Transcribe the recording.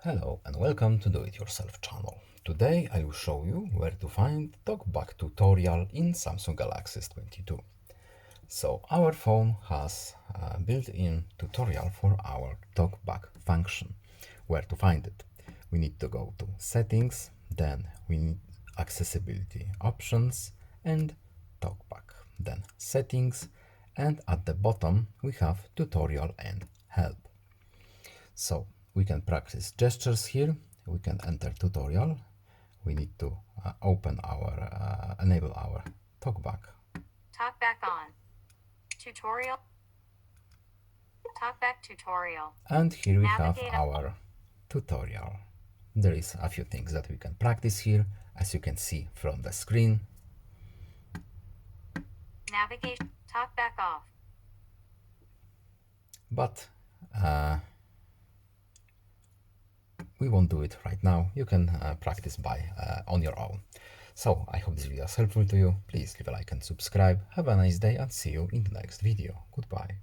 Hello and welcome to Do It Yourself channel. Today I will show you where to find TalkBack tutorial in Samsung Galaxy S22. So our phone has a built-in tutorial for our TalkBack function. Where to find it? We need to go to settings, then we need accessibility options and TalkBack, then settings, and at the bottom we have tutorial and help. So we can practice gestures here. We can enter tutorial. We need to enable our TalkBack. TalkBack on. Tutorial. TalkBack tutorial. And here we have Navigate our tutorial. There is a few things that we can practice here, as you can see from the screen. Navigation. TalkBack off. But we won't do it right now. You can practice on your own. So I hope this video is helpful to you. Please leave a like and subscribe. Have a nice day and see you in the next video. Goodbye.